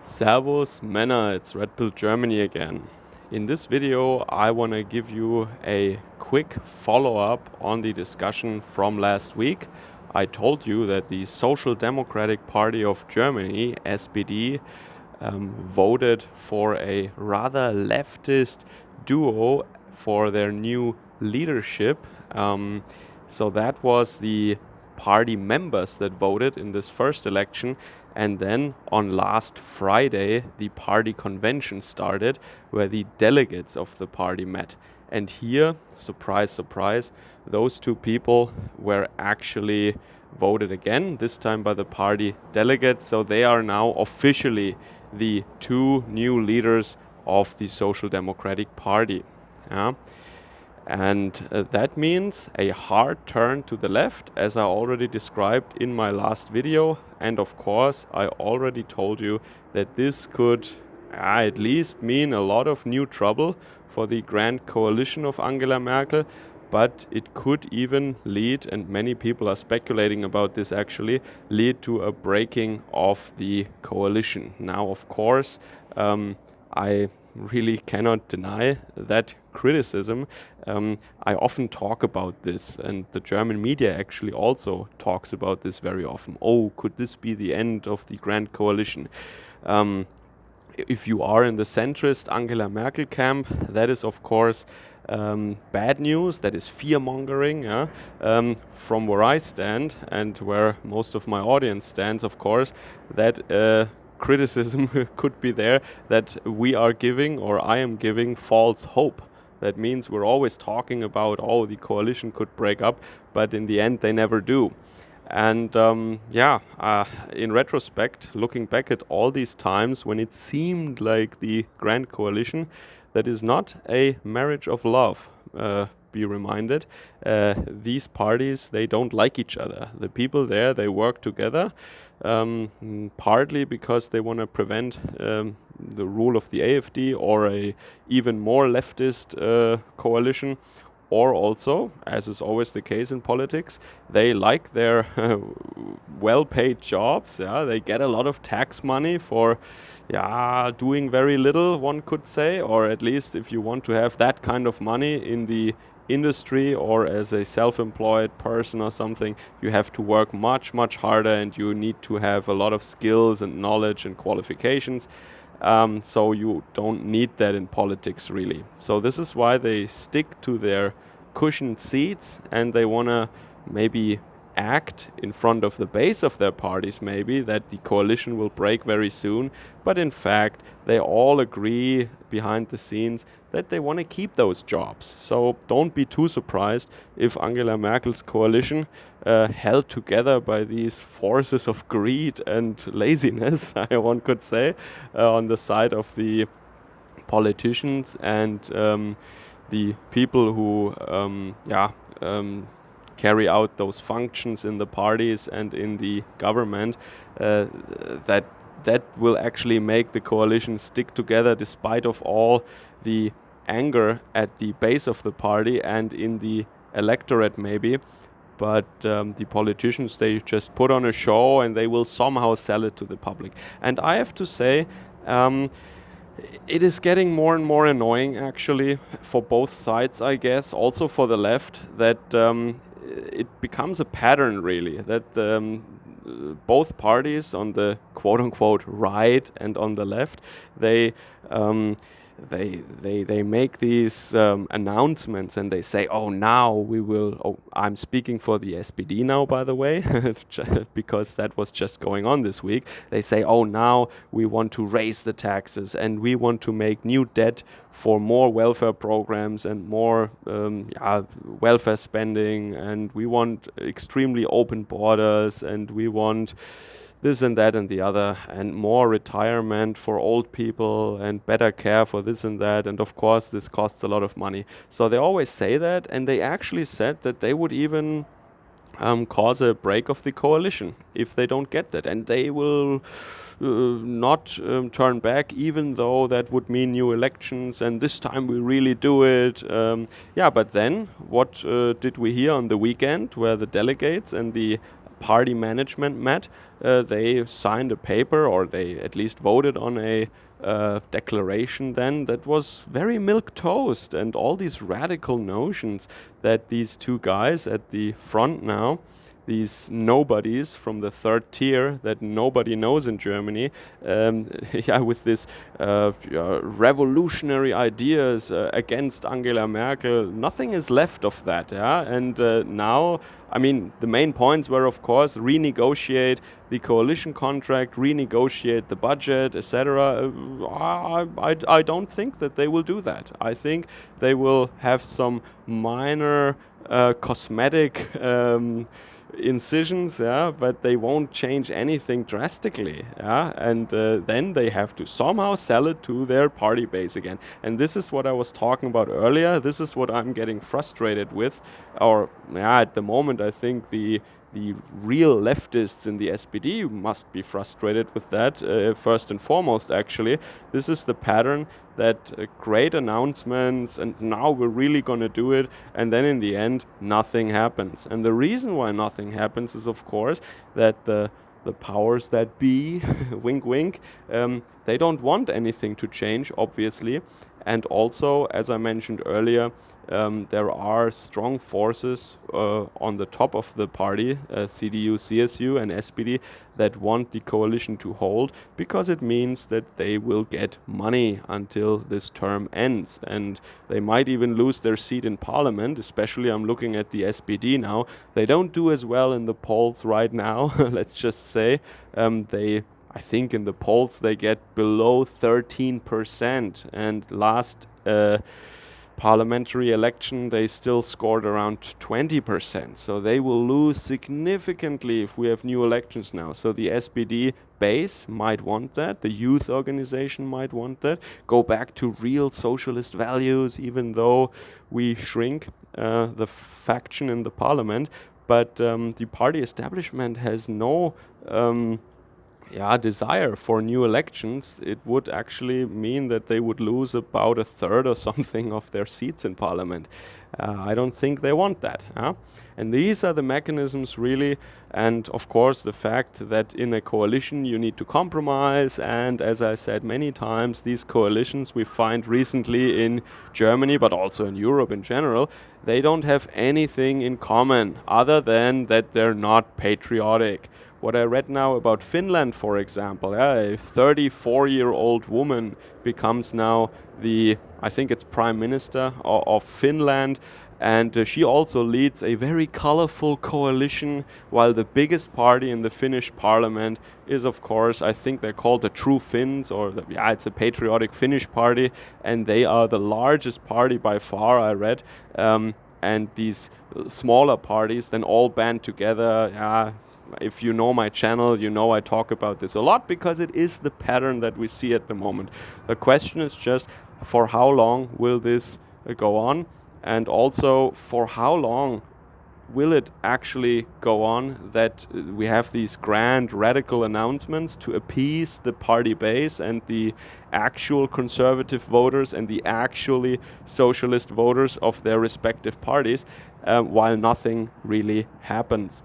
Servus Männer, it's Red Pill Germany again. In this video I want to give you a quick follow-up on the discussion from last week. I told you that the Social Democratic Party of Germany, SPD, voted for a rather leftist duo for their new leadership. So that was the party members that voted in this first election. And then on last Friday, the party convention started where the delegates of the party met. And here, surprise, surprise, those two people were actually voted again, this time by the party delegates. So they are now officially the two new leaders of the Social Democratic Party. Yeah. And that means a hard turn to the left, as I already described in my last video. And of course, I already told you that this could at least mean a lot of new trouble for the grand coalition of Angela Merkel. But it could even lead, and many people are speculating about this actually, lead to a breaking of the coalition. Now, of course, I really cannot deny that criticism. I often talk about this, and the German media actually also talks about this very often. Oh, could this be the end of the Grand Coalition? If you are in the centrist Angela Merkel camp, that is of course bad news, that is fear-mongering. From where I stand and where most of my audience stands, of course, that criticism could be there that we are giving, or I am giving, false hope. That means we're always talking about, oh, the coalition could break up, but in the end they never do. And in retrospect, looking back at all these times when it seemed like the Grand Coalition, that is not a marriage of love. Be reminded, these parties, they don't like each other. The people there, they work together, partly because they want to prevent the rule of the AfD or a even more leftist coalition, or also, as is always the case in politics, they like their well-paid jobs. Yeah, they get a lot of tax money for doing very little, one could say, or at least if you want to have that kind of money in the industry or as a self-employed person or something, you have to work much, much harder, and you need to have a lot of skills and knowledge and qualifications. So you don't need that in politics, really. So this is why they stick to their cushioned seats, and they want to maybe act in front of the base of their parties, maybe, that the coalition will break very soon. But in fact, they all agree behind the scenes that they want to keep those jobs. So don't be too surprised if Angela Merkel's coalition, held together by these forces of greed and laziness, one could say, on the side of the politicians and the people who carry out those functions in the parties and in the government, that will actually make the coalition stick together despite of all the anger at the base of the party and in the electorate maybe. But the politicians, they just put on a show and they will somehow sell it to the public. And I have to say, it is getting more and more annoying actually for both sides, I guess, also for the left, that it becomes a pattern really, that both parties on the quote-unquote right and on the left, they make these announcements, and they say, oh, now we will, oh, I'm speaking for the SPD now, by the way, because that was just going on this week. They say, oh, now we want to raise the taxes, and we want to make new debt for more welfare programs and more welfare spending, and we want extremely open borders, and we want this and that and the other, and more retirement for old people and better care for this and that, and of course this costs a lot of money. So they always say that, and they actually said that they would even cause a break of the coalition if they don't get that, and they will not turn back, even though that would mean new elections, and this time we really do it. But then what did we hear on the weekend, where the delegates and the party management met, they signed a paper, or they at least voted on a declaration then that was very milk toast, and all these radical notions that these two guys at the front now, these nobodies from the third tier that nobody knows in Germany, yeah, with this revolutionary ideas against Angela Merkel, nothing is left of that, yeah. And now, I mean, the main points were, of course, renegotiate the coalition contract, renegotiate the budget, etc. I don't think that they will do that. I think they will have some minor cosmetic incisions, yeah, but they won't change anything drastically, yeah, and then they have to somehow sell it to their party base again. And this is what I was talking about earlier. This is what I'm getting frustrated with, or yeah, at the moment I think the real leftists in the SPD must be frustrated with that, first and foremost, actually. This is the pattern that great announcements, and now we're really going to do it, and then in the end, nothing happens. And the reason why nothing happens is, of course, that the powers that be, wink wink, they don't want anything to change, obviously. And also, as I mentioned earlier, there are strong forces on the top of the party, CDU, CSU and SPD, that want the coalition to hold, because it means that they will get money until this term ends. And they might even lose their seat in parliament, especially I'm looking at the SPD now. They don't do as well in the polls right now, let's just say. I think in the polls they get below 13%, and last parliamentary election they still scored around 20%, so they will lose significantly if we have new elections now. So the SPD base might want that, the youth organization might want that, go back to real socialist values, even though we shrink the faction in the parliament. But the party establishment has no desire for new elections. It would actually mean that they would lose about a third or something of their seats in parliament. I don't think they want that. And these are the mechanisms really, and of course the fact that in a coalition you need to compromise, and as I said many times, these coalitions we find recently in Germany, but also in Europe in general, they don't have anything in common other than that they're not patriotic. What I read now about Finland, for example, a 34-year-old woman becomes now I think it's Prime Minister of Finland, and she also leads a very colorful coalition, while the biggest party in the Finnish parliament is, of course, I think they're called the True Finns, or it's a patriotic Finnish party, and they are the largest party by far, I read, and these smaller parties then all band together. If you know my channel, you know I talk about this a lot, because it is the pattern that we see at the moment. The question is just, for how long will this go on? And also, for how long will it actually go on that we have these grand radical announcements to appease the party base and the actual conservative voters and the actually socialist voters of their respective parties, while nothing really happens?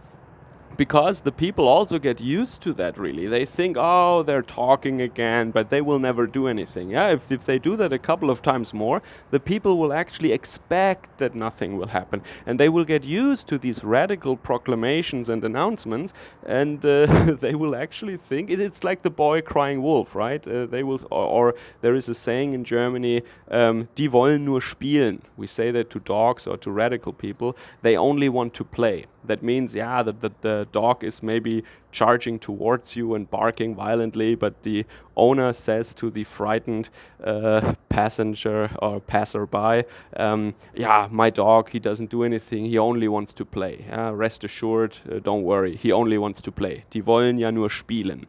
Because the people also get used to that, really. They think, oh, they're talking again, but they will never do anything. If they do that a couple of times more, the people will actually expect that nothing will happen. And they will get used to these radical proclamations and announcements, and they will actually think, it's like the boy crying wolf, right? They will, or there is a saying in Germany, die wollen nur spielen. We say that to dogs or to radical people. They only want to play. That means, that the dog is maybe charging towards you and barking violently, but the owner says to the frightened passenger or passerby, my dog, he doesn't do anything, he only wants to play. Rest assured, don't worry, he only wants to play. Die wollen ja nur spielen.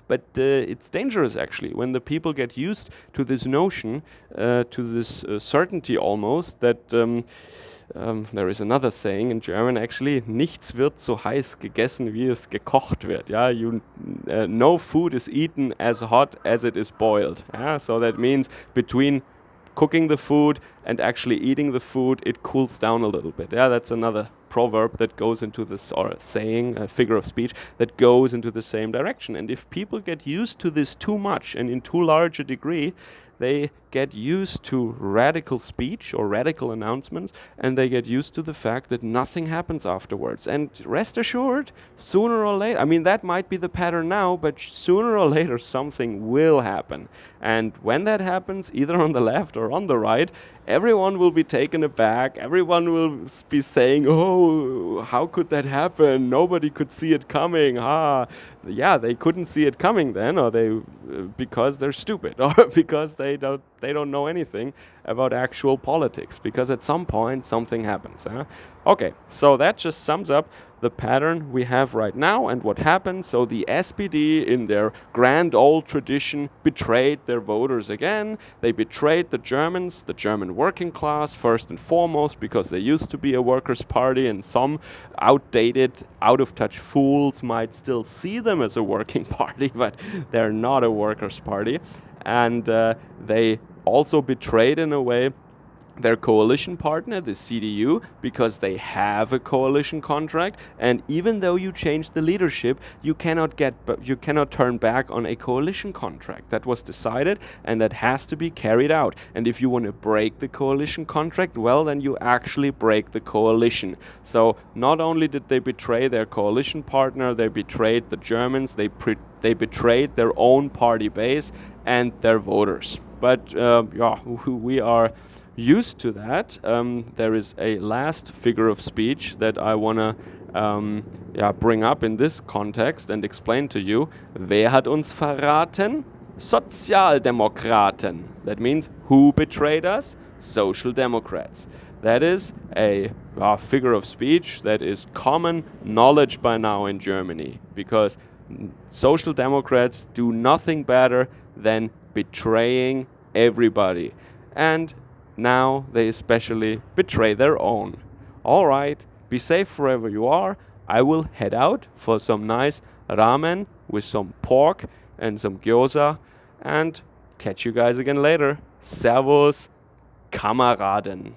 But it's dangerous, actually, when the people get used to this notion, to this certainty almost, that there is another saying in German, actually, nichts wird so heiß gegessen, wie es gekocht wird. No food is eaten as hot as it is boiled. So that means between cooking the food and actually eating the food, it cools down a little bit. Yeah, that's another proverb that goes into this, or a saying, a figure of speech that goes into the same direction. And if people get used to this too much and in too large a degree, they get used to radical speech or radical announcements, and they get used to the fact that nothing happens afterwards. And rest assured, sooner or later, I mean, that might be the pattern now, but sooner or later something will happen. And when that happens, either on the left or on the right, everyone will be taken aback. Everyone will be saying, oh, how could that happen? Nobody could see it coming. Yeah, they couldn't see it coming then, or they because they're stupid, or because they don't know anything about actual politics, because at some point something happens. Okay, so that just sums up the pattern we have right now and what happened. So the SPD, in their grand old tradition, betrayed their voters again. They betrayed the Germans, the German working class, first and foremost, because they used to be a workers' party, and some outdated, out-of-touch fools might still see them as a working party, but they're not a workers' party. And they also betrayed, in a way, their coalition partner, the CDU, because they have a coalition contract, and even though you change the leadership, you cannot turn back on a coalition contract. That was decided, and that has to be carried out. And if you want to break the coalition contract, well, then you actually break the coalition. So not only did they betray their coalition partner, they betrayed the Germans, they betrayed their own party base and their voters. But yeah, we are used to that. There is a last figure of speech that I want to bring up in this context and explain to you. Wer hat uns verraten? Sozialdemokraten. That means, who betrayed us? Social Democrats. That is a figure of speech that is common knowledge by now in Germany, because Social Democrats do nothing better than betraying everybody. And now they especially betray their own. All right, be safe wherever you are. I will head out for some nice ramen with some pork and some gyoza, and catch you guys again later. Servus, Kameraden.